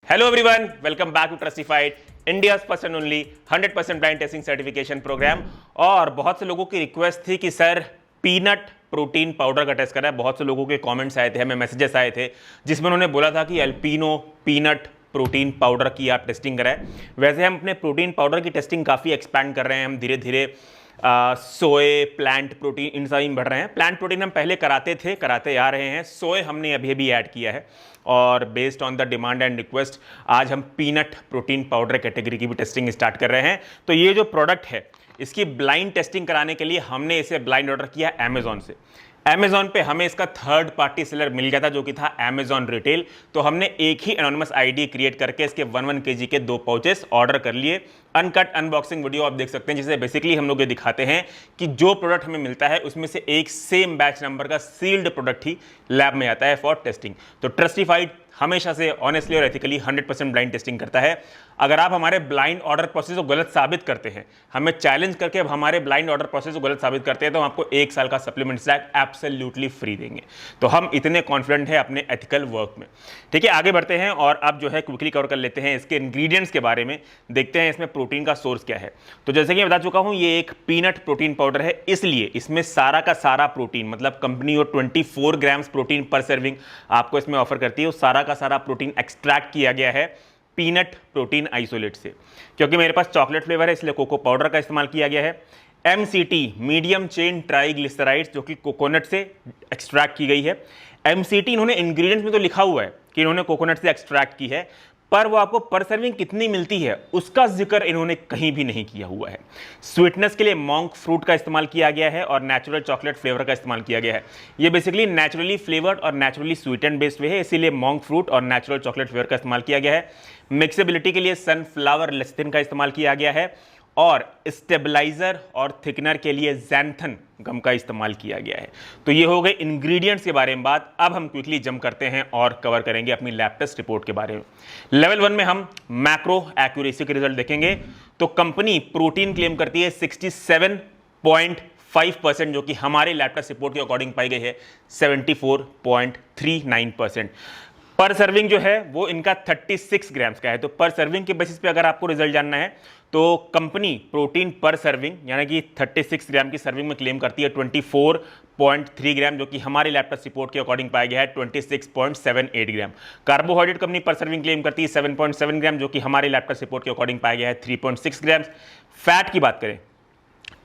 Hello everyone, welcome back to Trustified, India's first and only 100% blind testing certification program. और बहुत से लोगों की रिक्वेस्ट थी कि सर पीनट प्रोटीन पाउडर का टेस्ट करा है। बहुत से लोगों के कमेंट्स आए थे, हमें मैसेजेस आए थे जिसमें उन्होंने बोला था कि अल्पिनो पीनट प्रोटीन पाउडर की आप टेस्टिंग कराएं। वैसे हम अपने प्रोटीन पाउडर की टेस्टिंग काफ़ी एक्सपैंड कर रहे हैं, हम धीरे धीरे सोए प्लांट प्रोटीन इन सभी में बढ़ रहे हैं। प्लांट प्रोटीन हम पहले कराते आ रहे हैं, सोए हमने अभी अभी ऐड किया है और based on the demand and request आज हम पीनट प्रोटीन पाउडर कैटेगरी की भी टेस्टिंग स्टार्ट कर रहे हैं। तो ये जो प्रोडक्ट है इसकी ब्लाइंड टेस्टिंग कराने के लिए हमने इसे ब्लाइंड ऑर्डर किया अमेजॉन से। अमेजॉन पे हमें इसका थर्ड पार्टी सेलर मिल गया था जो कि था अमेजॉन रिटेल। तो हमने एक ही एनोनिमस आईडी क्रिएट करके इसके 1 kg के 2 पाउचेस ऑर्डर कर लिए। अनकट अनबॉक्सिंग वीडियो आप देख सकते हैं जिसे बेसिकली हम लोग ये दिखाते हैं कि जो प्रोडक्ट हमें मिलता है उसमें से एक सेम बैच नंबर का सील्ड प्रोडक्ट ही लैब में आता है फॉर टेस्टिंग। तो ट्रस्टिफाइड हमेशा से ऑनेस्टली और एथिकली 100% ब्लाइंड टेस्टिंग करता है। अगर आप हमारे ब्लाइंड ऑर्डर प्रोसेस को गलत साबित करते हैं, हमें चैलेंज करके अब हमारे ब्लाइंड ऑर्डर प्रोसेस को गलत साबित करते हैं, तो हम आपको 1 साल का सप्लीमेंट स्टैक एब्सोल्युटली फ्री देंगे। तो हम इतने कॉन्फिडेंट हैं अपने एथिकल वर्क में। ठीक है, आगे बढ़ते हैं और अब जो है क्विकली कवर कर लेते हैं इसके इंग्रेडिएंट्स के बारे में। देखते हैं इसमें प्रोटीन का सोर्स क्या है। तो जैसे कि मैं बता चुका हूं ये एक पीनट प्रोटीन पाउडर है, इसलिए इसमें सारा का सारा प्रोटीन, मतलब कंपनी और 24 ग्राम्स प्रोटीन पर सर्विंग आपको इसमें ऑफर करती है, वो सारा का सारा प्रोटीन एक्सट्रैक्ट किया गया है पीनट प्रोटीन आइसोलेट से। क्योंकि मेरे पास चॉकलेट फ्लेवर है इसलिए कोको पाउडर का इस्तेमाल किया गया है। MCT मीडियम चेन ट्राइग्लिसराइड्स जो कि कोकोनट से एक्सट्रैक्ट की गई है। MCT इन्होंने इंग्रेडिएंट्स में तो लिखा हुआ है कि इन्होंने कोकोनट से एक्सट्रैक्ट की है, पर वो आपको पर सर्विंग कितनी मिलती है उसका जिक्र इन्होंने कहीं भी नहीं किया हुआ है। स्वीटनेस के लिए मॉन्क फ्रूट का इस्तेमाल किया गया है और नेचुरल चॉकलेट फ्लेवर का इस्तेमाल किया गया है। ये बेसिकली नेचुरली फ्लेवर्ड और नेचुरली स्वीटेंड बेस्ड वे है, इसीलिए मॉन्क फ्रूट और नेचुरल चॉकलेट फ्लेवर का इस्तेमाल किया गया है। मिक्सेबिलिटी के लिए सनफ्लावर लेस्थिन का इस्तेमाल किया गया है और स्टेबलाइजर और थिकनर के लिए ज़ैंथन गम का इस्तेमाल किया गया है। तो ये हो गए इंग्रेडिएंट्स के बारे में बात। अब हम क्विकली जंप करते हैं और कवर करेंगे अपनी लैब टेस्ट रिपोर्ट के बारे में। लेवल 1 में हम मैक्रो एक्यूरेसी के रिजल्ट देखेंगे। तो कंपनी प्रोटीन क्लेम करती है 67.5%, जो कि हमारे लैब टेस्ट रिपोर्ट के अकॉर्डिंग पाई गई है 74.39%। पर सर्विंग जो है वो इनका 36 ग्राम्स का है। तो पर सर्विंग के बेसिस पे अगर आपको रिजल्ट जानना है तो कंपनी प्रोटीन पर सर्विंग यानी कि 36 ग्राम की सर्विंग में क्लेम करती है 24.3 ग्राम, जो कि हमारे लैब टेस्ट रिपोर्ट के अकॉर्डिंग पाया गया है 26.78 ग्राम। कार्बोहाइड्रेट कंपनी पर सर्विंग क्लेम करती है 7.7 ग्राम, जो कि हमारे लैब टेस्ट रिपोर्ट के अकॉर्डिंग पाया गया है 3.6 ग्राम। फैट की बात करें,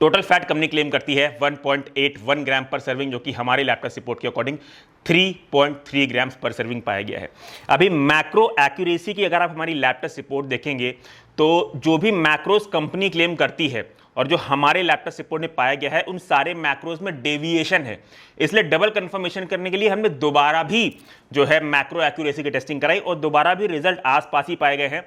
टोटल फैट कंपनी क्लेम करती है 1.81 ग्राम पर सर्विंग, जो कि हमारे लैब टेस्ट रिपोर्ट के अकॉर्डिंग 3.3 ग्राम्स पर सर्विंग पाया गया है। अभी मैक्रो एक्यूरेसी की अगर आप हमारी लैब टेस्ट रिपोर्ट देखेंगे तो जो भी मैक्रोस कंपनी क्लेम करती है और जो हमारे लैब टेस्ट रिपोर्ट में पाया गया है उन सारे मैक्रोस में डेविएशन है। इसलिए डबल कंफर्मेशन करने के लिए हमने दोबारा भी जो है मैक्रो एक्यूरेसी की टेस्टिंग कराई और दोबारा भी रिजल्ट आसपास ही पाए गए हैं।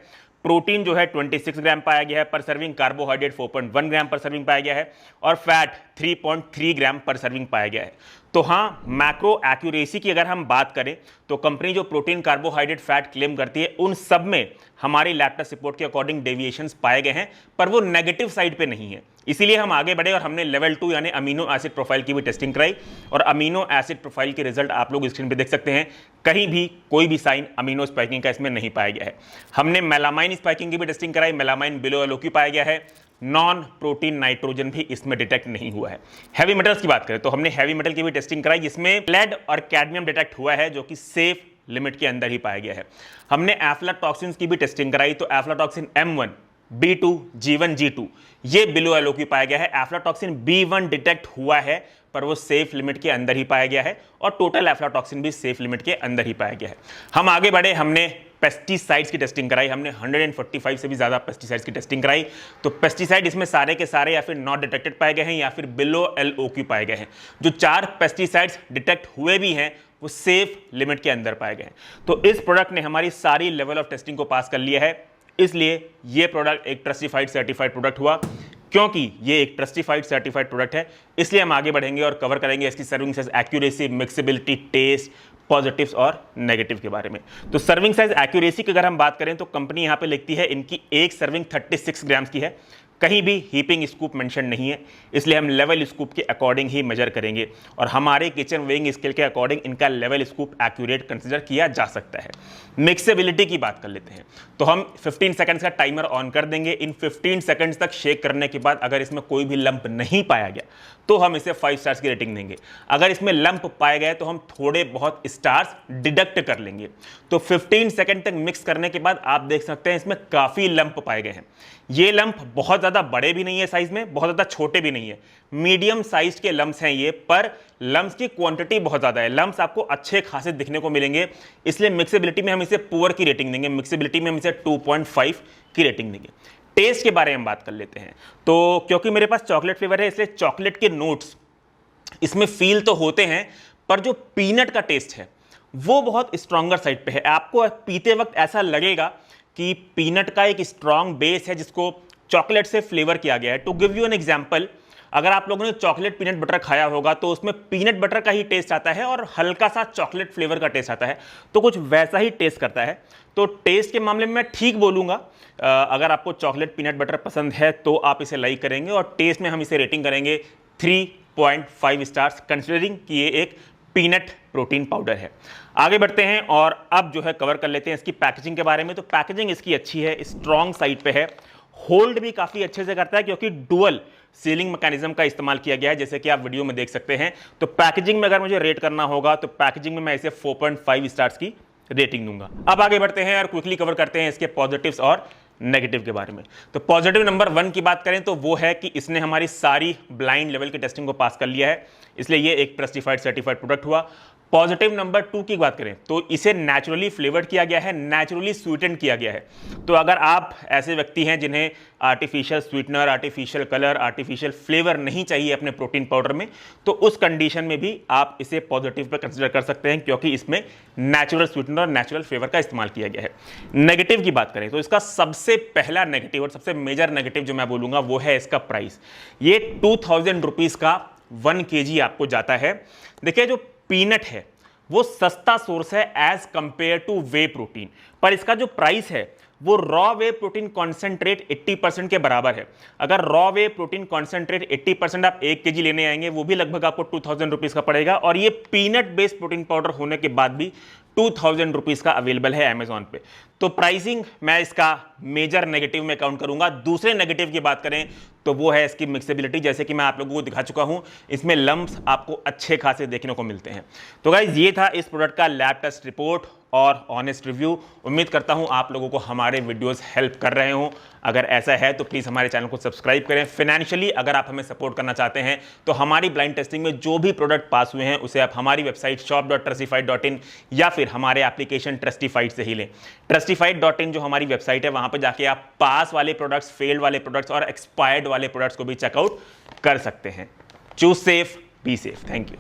प्रोटीन जो है 26 ग्राम पाया गया है पर सर्विंग, कार्बोहाइड्रेट 4.1 ग्राम पर सर्विंग पाया गया है और फैट 3.3 ग्राम पर सर्विंग पाया गया है। तो हाँ, मैक्रो एक्यूरेसी की अगर हम बात करें तो कंपनी जो प्रोटीन, कार्बोहाइड्रेट, फैट क्लेम करती है उन सब में हमारी लैब टेस्ट रिपोर्ट के अकॉर्डिंग डेविएशंस पाए गए हैं, पर वो नेगेटिव साइड पे नहीं है। इसीलिए हम आगे बढ़े और हमने लेवल 2 यानी अमीनो एसिड प्रोफाइल की भी टेस्टिंग कराई और अमीनो एसिड प्रोफाइल के रिजल्ट आप लोग स्क्रीन पे देख सकते हैं। कहीं भी कोई भी साइन अमीनो स्पाइकिंग का इसमें नहीं पाया गया है। हमने मेलामाइन स्पाइकिंग की भी टेस्टिंग कराई, मेलामाइन बिलो एलओक्यू पाया गया है। नॉन प्रोटीन नाइट्रोजन भी इसमें डिटेक्ट नहीं हुआ है। हैवी मेटल्स की बात करें तो हमने हैवी मेटल की भी टेस्टिंग कराई जिसमें लेड और कैडमियम डिटेक्ट हुआ है, जो कि सेफ लिमिट के अंदर ही पाया गया है। हमने एफ्लाटॉक्सिन्स की भी टेस्टिंग कराई तो aflatoxin M1, B2, G1, G2 ये बिलो एलओक्यू पाया गया है। एफ्लाटॉक्सिन B1 डिटेक्ट हुआ है पर वो सेफ लिमिट के अंदर ही पाया गया है और टोटल एफ्लाटॉक्सिन भी सेफ लिमिट के अंदर ही पाया गया है। हम आगे बढ़े, हमने पेस्टिसाइड्स की टेस्टिंग कराई। हमने 145 से भी ज़्यादा पेस्टिसाइड्स की टेस्टिंग कराई। तो पेस्टिसाइड इसमें सारे के सारे या फिर नॉट डिटेक्टेड पाए गए हैं या फिर बिलो एलओक्यू पाए गए हैं। जो 4 पेस्टिसाइड्स डिटेक्ट हुए भी हैं वो सेफ लिमिट के अंदर पाए गए हैं। तो इस प्रोडक्ट ने हमारी सारी लेवल ऑफ टेस्टिंग को पास कर लिया है, इसलिए ये प्रोडक्ट एक ट्रस्टिफाइड सर्टिफाइड प्रोडक्ट हुआ। क्योंकि ये एक ट्रस्टिफाइड सर्टिफाइड प्रोडक्ट है इसलिए हम आगे बढ़ेंगे और कवर करेंगे इसकी serving size, accuracy, mixability, taste, positives और नेगेटिव के बारे में। तो सर्विंग साइज एक्यूरेसी की अगर हम बात करें तो कंपनी यहां पे लिखती है इनकी एक सर्विंग 36 ग्राम्स की है, कहीं भी हीपिंग स्कूप मेंशन नहीं है, इसलिए हम लेवल स्कूप के अकॉर्डिंग ही मेजर करेंगे और हमारे किचन वेइंग स्केल के अकॉर्डिंग इनका लेवल स्कूप एक्यूरेट कंसीडर किया जा सकता है। मिक्सेबिलिटी की बात कर लेते हैं, तो हम 15 सेकंड्स का टाइमर ऑन कर देंगे। इन 15 सेकंड्स तक शेक करने के बाद अगर इसमें कोई भी लंप नहीं पाया गया तो हम इसे 5 स्टार्स की रेटिंग देंगे। अगर इसमें लंप पाए गए तो हम थोड़े बहुत स्टार्स डिडक्ट कर लेंगे। तो 15 सेकंड तक मिक्स करने के बाद आप देख सकते हैं इसमें काफी लंप पाए गए हैं। ये लंप बहुत ज्यादा बड़े भी नहीं है साइज में, बहुत ज्यादा छोटे भी नहीं है, मीडियम साइज के लंप्स हैं ये, पर लंप्स की क्वांटिटी बहुत ज्यादा है। लंप्स आपको अच्छे खासे दिखने को मिलेंगे, इसलिए मिक्सेबिलिटी में हम इसे पुअर की रेटिंग देंगे। मिक्सेबिलिटी में हम इसे 2.5 की रेटिंग देंगे। टेस्ट के बारे में बात कर लेते हैं, तो क्योंकि मेरे पास चॉकलेट फ्लेवर है इसलिए चॉकलेट के नोट्स इसमें फील तो होते हैं, पर जो पीनट का टेस्ट है वो बहुत स्ट्रॉन्गर साइड पे है। आपको पीते वक्त ऐसा लगेगा कि पीनट का एक स्ट्रॉन्ग बेस है जिसको चॉकलेट से फ्लेवर किया गया है। To give you an example, अगर आप लोगों ने चॉकलेट पीनट बटर खाया होगा तो उसमें पीनट बटर का ही टेस्ट आता है और हल्का सा चॉकलेट फ्लेवर का टेस्ट आता है, तो कुछ वैसा ही टेस्ट करता है। तो टेस्ट के मामले में मैं ठीक बोलूंगा, अगर आपको चॉकलेट पीनट बटर पसंद है तो आप इसे लाइक करेंगे, और टेस्ट में हम इसे रेटिंग करेंगे 3.5 स्टार्स, कंसिडरिंग कि ये एक पीनट प्रोटीन पाउडर है। आगे बढ़ते हैं और अब जो है कवर कर लेते हैं इसकी पैकेजिंग के बारे में। तो पैकेजिंग इसकी अच्छी है, स्ट्रॉन्ग साइड पे है, होल्ड भी काफी अच्छे से करता है क्योंकि डुअल सीलिंग मैकेनिज्म का इस्तेमाल किया गया है, जैसे कि आप वीडियो में देख सकते हैं। तो पैकेजिंग में अगर मुझे रेट करना होगा तो पैकेजिंग में मैं इसे 4.5 स्टार्स की रेटिंग दूंगा। अब आगे बढ़ते हैं और क्विकली कवर करते हैं इसके पॉजिटिव्स और नेगेटिव के बारे में। तो पॉजिटिव नंबर 1 की बात करें तो वो है कि इसने हमारी सारी ब्लाइंड लेवल की टेस्टिंग को पास कर लिया है, इसलिए ये एक ट्रस्टिफाइड सर्टिफाइड प्रोडक्ट हुआ। पॉजिटिव नंबर 2 की बात करें तो इसे नेचुरली फ्लेवर्ड किया गया है, नेचुरली स्वीटेंड किया गया है। तो अगर आप ऐसे व्यक्ति हैं जिन्हें artificial sweetener, artificial colour, artificial flavour नहीं चाहिए अपने प्रोटीन पाउडर में, तो उस कंडीशन में भी आप इसे पॉजिटिव पर कंसिडर कर सकते हैं क्योंकि इसमें नेचुरल स्वीटनर और नेचुरल फ्लेवर का इस्तेमाल किया गया है। नेगेटिव की बात करें तो इसका सबसे पहला नेगेटिव और सबसे मेजर नेगेटिव जो मैं बोलूंगा वो है इसका प्राइस। ये 2000 रुपीज का 1 kg आपको जाता है। देखिए, जो पीनट है वो सस्ता सोर्स है as compared to whey protein, पर इसका जो प्राइस है वो रॉ वे प्रोटीन कॉन्सेंट्रेट 80% के बराबर है। अगर रॉ वे प्रोटीन कॉन्सेंट्रेट 80% आप 1 kg लेने आएंगे वो भी लगभग आपको 2000 रुपीज का पड़ेगा, और ये पीनट बेस्ड प्रोटीन पाउडर होने के बाद भी 2000 रुपीज का अवेलेबल है अमेजॉन पे। तो प्राइसिंग मैं इसका मेजर नेगेटिव में काउंट करूंगा। दूसरे नेगेटिव की बात करें तो वो है इसकी मिक्सेबिलिटी, जैसे कि मैं आप लोगों को दिखा चुका हूं, इसमें लम्प्स आपको अच्छे खासे देखने को मिलते हैं। तो गाइज ये था इस प्रोडक्ट का लैब टेस्ट रिपोर्ट और ऑनेस्ट रिव्यू। उम्मीद करता हूं आप लोगों को हमारे वीडियोस हेल्प कर रहे हों। अगर ऐसा है तो प्लीज़ हमारे चैनल को सब्सक्राइब करें। फाइनेंशियली अगर आप हमें सपोर्ट करना चाहते हैं तो हमारी ब्लाइंड टेस्टिंग में जो भी प्रोडक्ट पास हुए हैं उसे आप हमारी वेबसाइट shop.trustified.in या फिर हमारे एप्लीकेशन ट्रस्टिफाइड से ही लें। ट्रस्टिफाइड.in जो हमारी वेबसाइट है, वहां पर जाके आप पास वाले प्रोडक्ट्स, फेल्ड वाले प्रोडक्ट्स और एक्सपायर्ड वाले प्रोडक्ट्स को भी चेकआउट कर सकते हैं। Choose safe, be safe. Thank you.